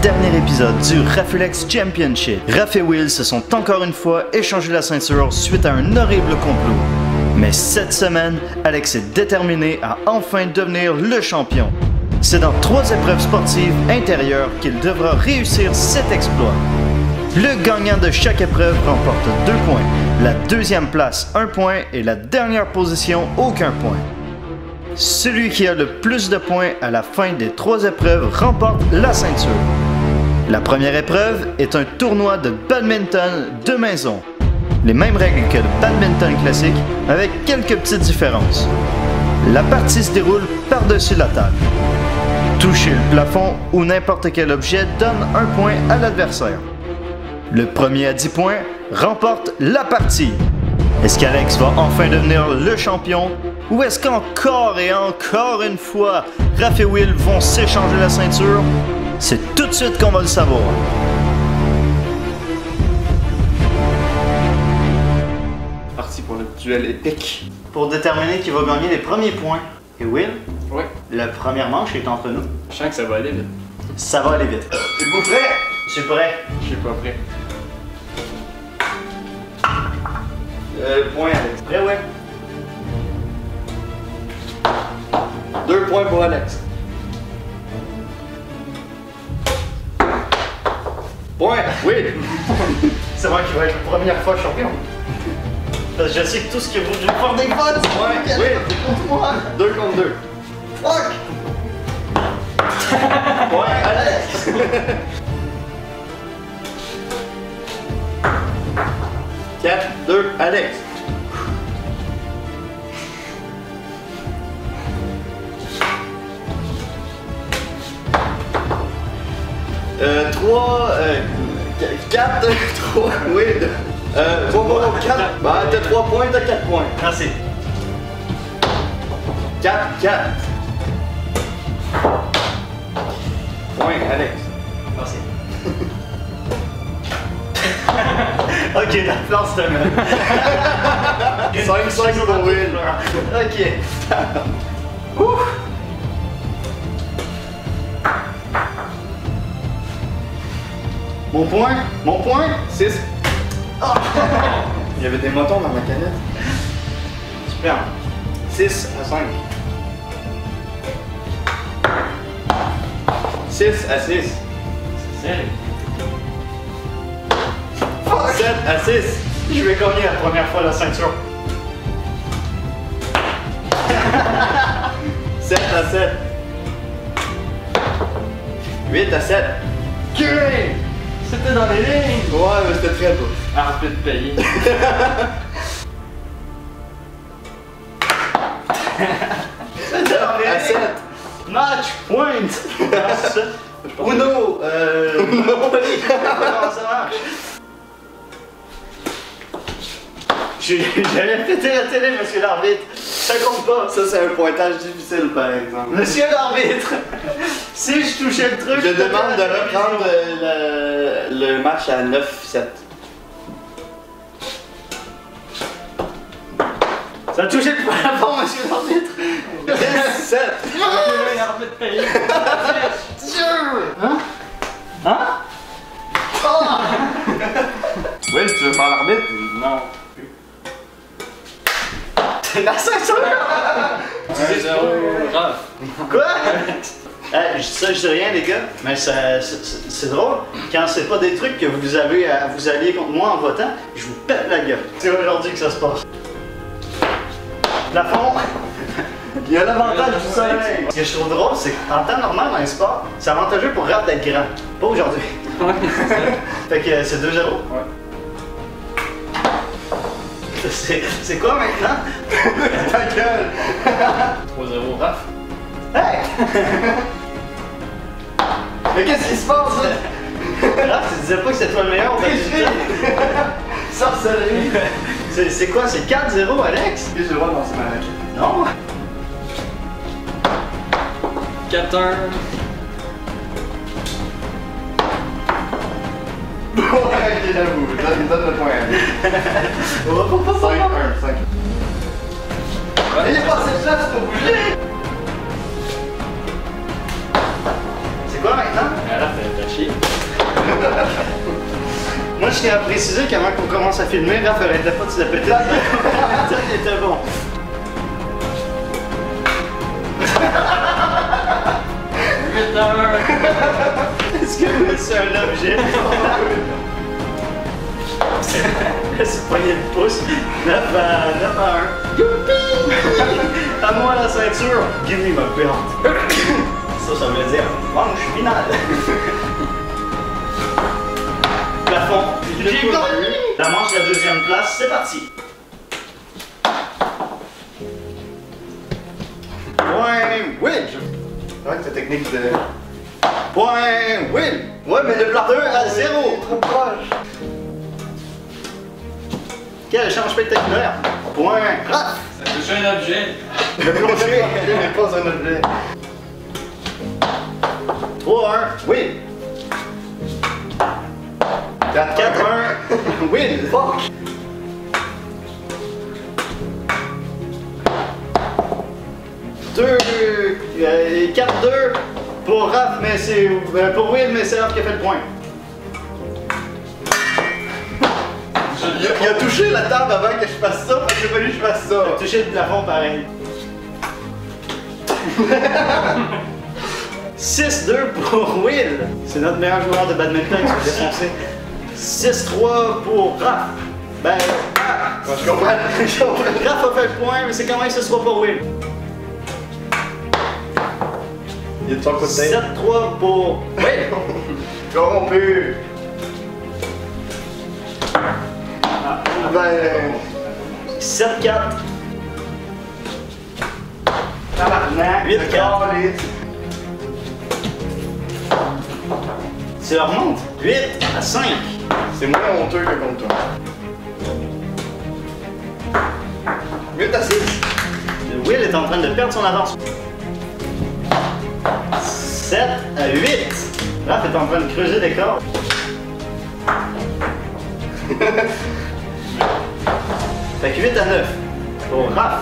dernier épisode du Rafulex Championship. Raph et Will se sont encore une fois échangé la ceinture suite à un horrible complot. Mais cette semaine, Alex est déterminé à enfin devenir le champion. C'est dans 3 épreuves sportives intérieures qu'il devra réussir cet exploit. Le gagnant de chaque épreuve remporte 2 points, la deuxième place 1 point et la dernière position aucun point. Celui qui a le plus de points à la fin des 3 épreuves remporte la ceinture. La première épreuve est un tournoi de badminton de maison. Les mêmes règles que le badminton classique, avec quelques petites différences. La partie se déroule par-dessus la table. Toucher le plafond ou n'importe quel objet donne 1 point à l'adversaire. Le premier à 10 points remporte la partie. Est-ce qu'Alex va enfin devenir le champion? Ou est-ce qu'encore et encore une fois, Raph et Will vont s'échanger la ceinture? C'est tout de suite qu'on va le savoir. Parti pour le duel épique. Pour déterminer qui va gagner les premiers points. Et Will? Oui. La première manche est entre nous. Je sens que ça va aller vite. Ça va aller vite. Êtes-vous prêt? Je suis prêt. Je suis pas prêt. Point Alex. Prêt, ouais? 2 points pour Alex. Point, oui. C'est moi qui vais être la première fois champion. Parce que je sais que tout ce que vous voulez faire des votes, Point, oui. contre moi. 2 contre 2. Fuck! Point, Alex. 4, 2, Alex. Trois, 4, 3, oui. 3 points, 4. Bah, t'as 3 points, t'as 4 points. Merci. 4, 4. Point, Alex. Merci. Ok, la place de même. 5 pour Will. Ok. Ouf. Mon point? Mon point? 6. Oh. Il y avait des motons dans ma canette. Super. 6 à 5. 6 à 6. C'est sérieux. 7 à 6. Je vais gagner la première fois la ceinture. 7 à 7. 8 à 7. C'était dans les lignes. Ouais, mais c'était très beau. Arbitre payé. C'était dans les À lignes. 7. Match point. Uno. Comment ça marche? J'allais péter la télé, monsieur l'arbitre. Ça compte pas. Ça, c'est un pointage difficile, par exemple. Monsieur l'arbitre, si je touchais le truc... Je demande de reprendre le match à 9-7. Ça a touché le plafond, monsieur l'arbitre. 10-7. L'arbitre payé. Hein? Hein? Oui, tu veux faire l'arbitre? Non. La ceinture! 1-0. Quoi? Ça, je dis rien, les gars, mais c'est drôle. Quand c'est pas des trucs que vous avez à vous allier contre moi en votant, je vous pète la gueule. C'est aujourd'hui que ça se passe. Plafond! Il y a l'avantage du soleil. Ce que je trouve drôle, c'est qu'en temps normal dans les sports, c'est avantageux pour Raph d'être grand. Pas aujourd'hui. Ouais, c'est ça. Fait que c'est 2-0. Ouais. C'est quoi maintenant? Ta gueule! 3-0 Raph. Hey! Mais qu'est-ce qui se passe là? Raph, tu disais pas que c'était toi le meilleur au badminton? Sorcellerie! C'est quoi? C'est 4-0, Alex? J'ai le droit de lancer ma raquette. Non? 4-1. Ouais, j'avoue, donne le point. 5-1, 5. Il n'y a pas assez de place pour bouger! C'est quoi maintenant? Raph, t'as chier. je tiens à préciser qu'avant qu'on commence à filmer, Raph arrêtait pas de se la péter. Ça, il était bon. Est-ce que c'est un objet? C'est poigné de pouce. 9 à 1. Youpi! À moi la ceinture. Give me my belt. Ça veut dire manche finale. Plafond. J'ai gagné! La manche de la deuxième place, c'est parti. Point Will! Ouais, ta technique de. Point Will! Ouais, mais le plateau à 0. Trop proche! Quel échange spectaculaire. Point Raph! Ça touche un objet. Le plancher n'est pas un objet. 3-1. Will! 4-1. Will! Fuck! Deux, 4-2 pour Raph, mais c'est pour Will, mais c'est Raph qui a fait le point. Il a touché la table avant que je fasse ça, parce qu'il a fallu que je fasse ça. Toucher le plafond pareil. 6-2 pour Will. C'est notre meilleur joueur de badminton qui s'est défoncé. 6-3 pour Raph. Ben, Ouais, je comprends. Raph a fait le point, mais c'est quand même 6-3 pour Will. Il y a de son côté. 7-3 pour Will. Corrompu. Ben. 7-4. Tabarnak. 8-4. Ça remonte. 8-5. C'est moins honteux que contre toi. 8-6. Will est en train de perdre son avance. 7-8. Raph est en train de creuser des corps. Fait que 8-9 pour Raph.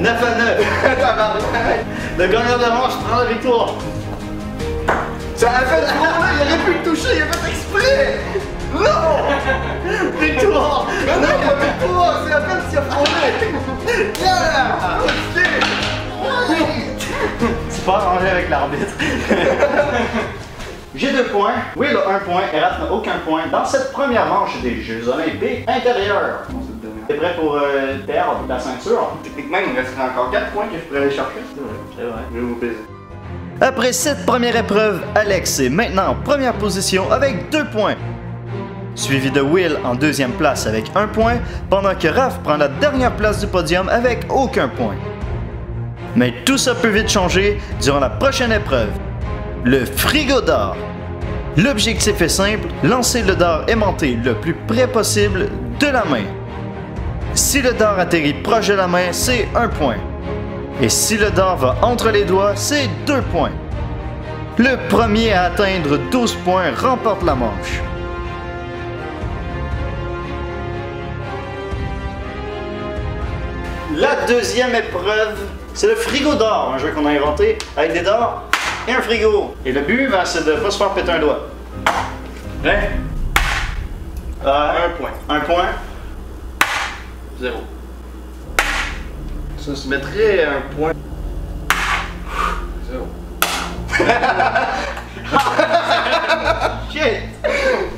9-9. Le gagnant de la manche prend la victoire. Ça a fait trop là, il aurait pu le toucher, il a fait exprès! Non! Victoire! Mais non, il a fait pas, c'est la peine s'il a frôlé! Yeah! C'est pas arrangé avec l'arbitre. J'ai 2 points, Will a 1 point et Raph n'a aucun point dans cette première manche des Jeux Olympiques intérieurs. T'es prêt pour perdre la ceinture? Techniquement, il me resterait encore 4 points que je pourrais aller chercher. C'est vrai. Je vais vous baiser. Après cette première épreuve, Alex est maintenant en première position avec 2 points. Suivi de Will en deuxième place avec 1 point, pendant que Raph prend la dernière place du podium avec aucun point. Mais tout ça peut vite changer durant la prochaine épreuve. Le frigo d'or. L'objectif est simple, lancer le dard aimanté le plus près possible de la main. Si le dard atterrit proche de la main, c'est 1 point. Et si le dard va entre les doigts, c'est 2 points. Le premier à atteindre 12 points remporte la manche. La deuxième épreuve, c'est le frigo d'or, un jeu qu'on a inventé avec des dards et un frigo. Et le but, c'est de ne pas se faire péter un doigt. Prêt? 1 point. 1 point. 0. Ça se mettrait un point. 0. Shit!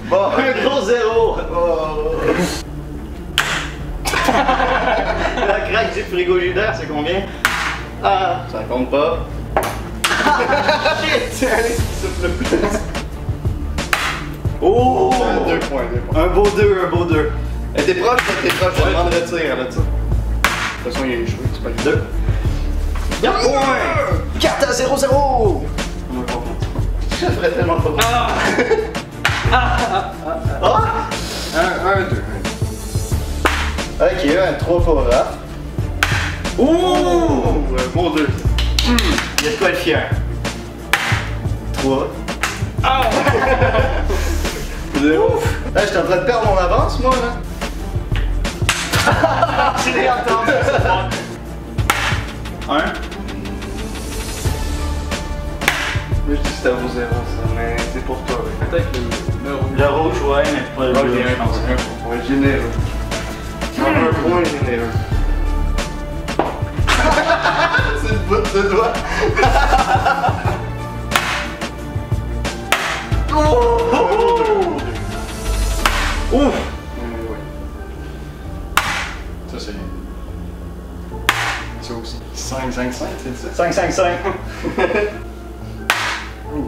Bon, Un gros 0! La craque du frigo leader, c'est combien? Ah, ça compte pas. shit! Allez, souffle plus. Oh! 2 points, 2 points. Un beau 2, un beau 2. T'es proche, je demande de tir là, tu sais. De toute façon, il est échoué, c'est pas grave. 2. 4 points! 4 à 0-0! Je ferais tellement pas. Ah! 1, 2. Ok, un 3 pour Raph. Ouh! Un beau 2. Il y a de quoi être fier. 3. 0. Là, j'étais en train de perdre mon avance, moi, là. Je l'ai entendu, c'est bon. 1. Moi, je dis que c'était au 0, ça, mais c'est pour toi. Ouais. Peut-être le rouge. Le rouge, ouais, mais pas le bleu, je pense. On va être généreux. On va un point généreux. C'est une botte de doigt. Ouf! Ça, c'est. Ça aussi. 5, 5, 5, c'est ça? 5, 5, 5.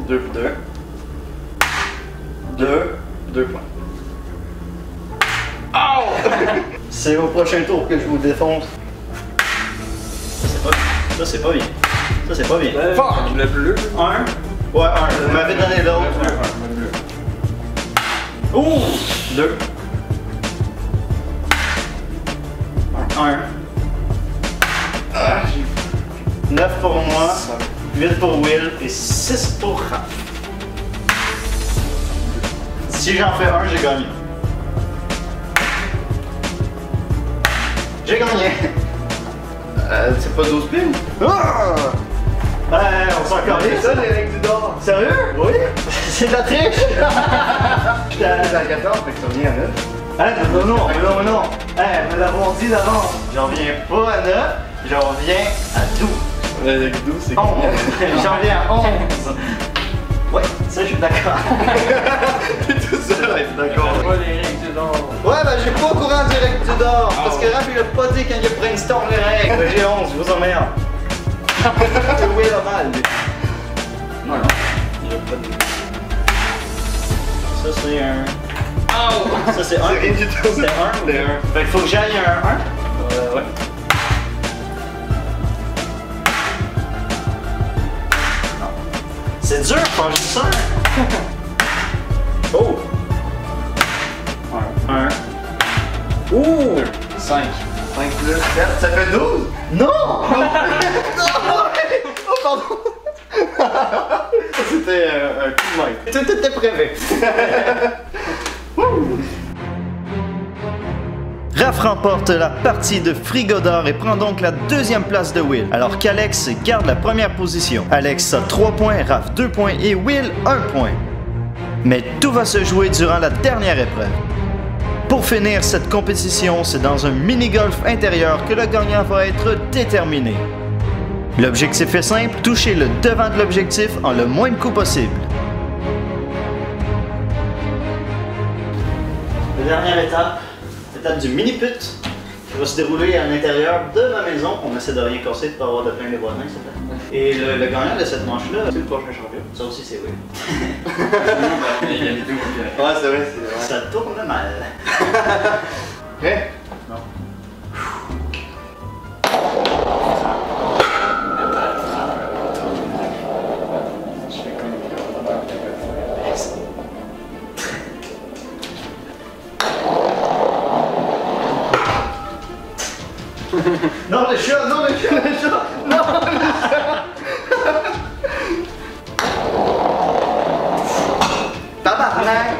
2 pour 2. 2 points. C'est au prochain tour que je vous défonce. Ça, c'est pas bien. Ça, c'est pas bien. Fuck! Le bleu. 1. Ouais, 1. Vous m'avez donné l'autre. Le bleu. Ouh! 2. 1. 9 pour moi, 8 pour Will et 6 pour Raph. Si j'en fais un, j'ai gagné. J'ai gagné! C'est pas 12 piles? Ah! On s'en calme. C'est ça les règles du d'or. Sérieux? Oui! C'est de la triche! J'étais à 14, fait que ça revient à 9. Hein? Non. Me l'avons dit d'avance. J'en reviens pas à 9, j'en reviens à 12. Avec 12, c'est 11. combien? J'en reviens à 11. Ouais, ça je suis d'accord. T'es tout seul à être d'accord. Pas les règles du d'or. Ouais, ben j'ai pas au courant direct du d'or. Parce que Raph il a pas dit quand il a brainstorm les règles. Ben, j'ai 11, je vous emmerde. Oui, la mal. Non. Il y a pas de. Ça c'est un. Ça c'est 1. C'est rien du tout. C'est 1. C'est un. Fait qu'il faut que j'aille un 1. Ouais. C'est dur, pas juste un. Oh! 1. Ouh! 5. 5 plus 7, ça fait 12? Non! Oh, pardon! C'était un coup de main. Tout était prévu. Raph remporte la partie de Frigo d'or et prend donc la deuxième place de Will, alors qu'Alex garde la première position. Alex a 3 points, Raph 2 points et Will 1 point. Mais tout va se jouer durant la dernière épreuve. Pour finir cette compétition, c'est dans un mini-golf intérieur que le gagnant va être déterminé. L'objectif est simple, toucher le devant de l'objectif en le moins de coups possible. La dernière étape, l'étape du mini-put, qui va se dérouler à l'intérieur de ma maison. On essaie de rien casser, de pas avoir de plein les voisins, s'il te plaît. Et le gagnant de cette manche-là, c'est le prochain champion. Ça aussi, c'est oui. Il y a les deux. Ouais, c'est vrai, c'est vrai. Ça tourne mal. Prêt? Non. Non, le chat, non, le chat, le chat, non, le chat. Tabarnak.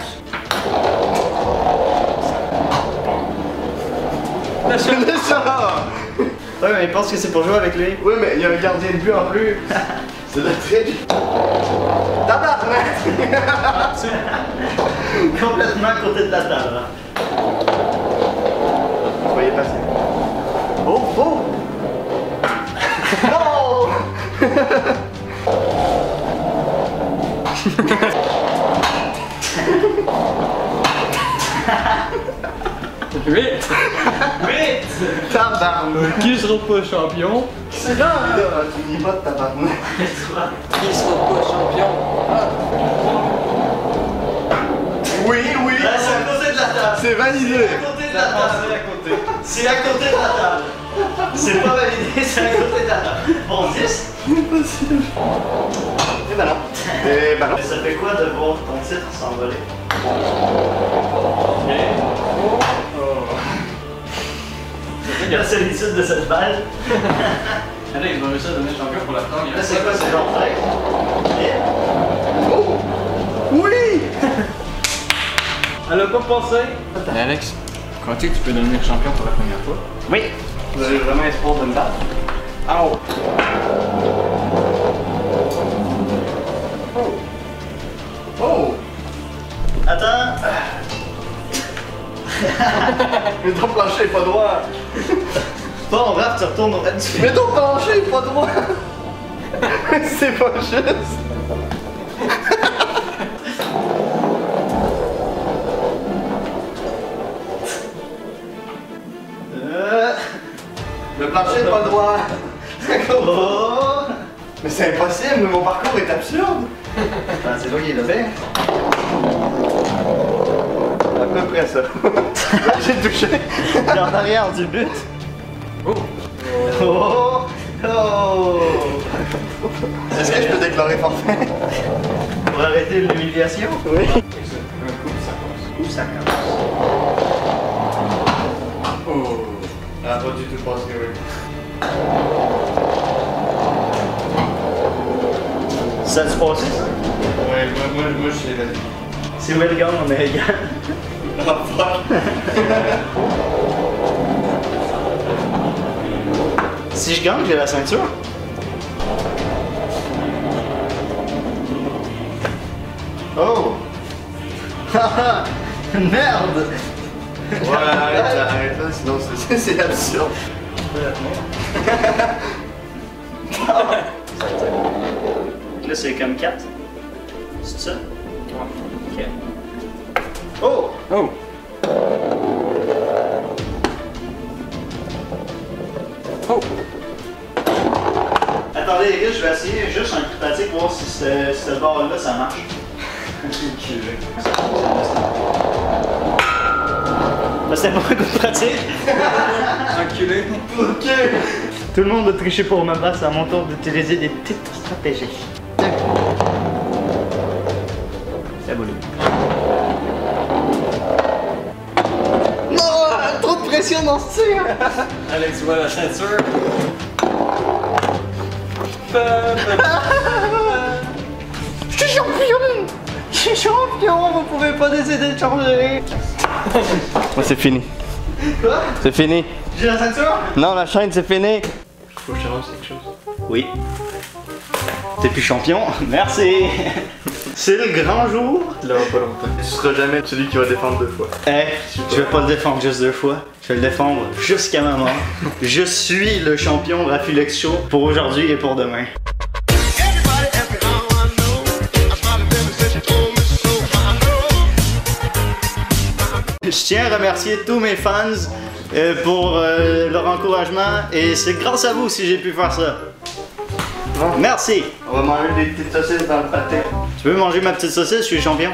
Le chat! Ouais, mais il pense que c'est pour jouer avec lui. Oui, mais il y a un gardien de but en plus. C'est le trick. Tabarnak! Complètement à côté de la table. Vous voyez passer. Oh, oh! Non! Vite! Tabarnak! Qui sera pas champion? C'est là, tu dis pas de tabarnak. Qui sera pas champion? Oui, oui! Là, c'est à côté de la table. C'est validé! C'est à côté de la table. C'est à côté de la table. C'est pas validé, c'est à côté de la table. Bon, 10. Impossible! Et ben non. Et ben non. Mais ça fait quoi de voir ton titre s'envoler? La solitude de cette balle. Alex va réussir à devenir champion pour la première Là, c'est quoi, c'est genre 13? Oh! Oui! Elle a pas passé. Alex, crois-tu que tu peux devenir champion pour la première fois? Oui. Vous avez vraiment espoir de me battre? Oh. Oh! Mais ton plancher est pas droit. Bon, Raph, tu retournes au dessus. Mais ton plancher est pas droit. C'est pas juste. Le plancher est pas droit. Oh. Mais c'est impossible, mon parcours est absurde. Ah, c'est toi qui l'as fait. À peu près ça. J'ai touché. T'es en arrière du but. Oh! Oh. Oh. Est-ce que je peux déclarer forfait? Pour arrêter l'humiliation? Oui. Un coup, ça passe. Où ça commence? Oh! Ah, pas du tout passé, oui. Ça a-tu passé, ça? Ouais, moi je sais la vie. C'est où elle gagne, on est égal. Oh fuck! Si je gagne, j'ai la ceinture. Oh! Merde! Ouais, arrête là, sinon c'est absurde. Là, c'est comme 4. C'est ça? Ok. Oh! Oh! Oh! Attendez, les gars, je vais essayer juste un coup de pratique pour voir si ce bord-là, ça marche. Ben, c'était pas un coup de pratique. Enculé! Ok! Tout le monde a triché pour ma base, c'est à mon tour d'utiliser des petites stratégies. C'est beau, Non! Trop de pression dans ce tir! Alex voit la ceinture. Je suis champion! Je suis champion! Vous pouvez pas décider de changer! Moi c'est fini. Quoi? C'est fini. J'ai la ceinture? Non, la chaîne c'est fini. Faut que je te lance quelque chose. Oui. T'es plus champion? Merci! C'est le grand jour! Là, pas longtemps. Tu seras jamais celui qui va défendre 2 fois. Je vais pas le défendre juste 2 fois. Je vais le défendre jusqu'à ma mort. Je suis le champion Rafilex Show pour aujourd'hui et pour demain. Je tiens à remercier tous mes fans pour leur encouragement et c'est grâce à vous si j'ai pu faire ça. Bon. Merci! On va manger des petites saucisses dans le pâté. Tu veux manger ma petite saucisse? Je suis champion.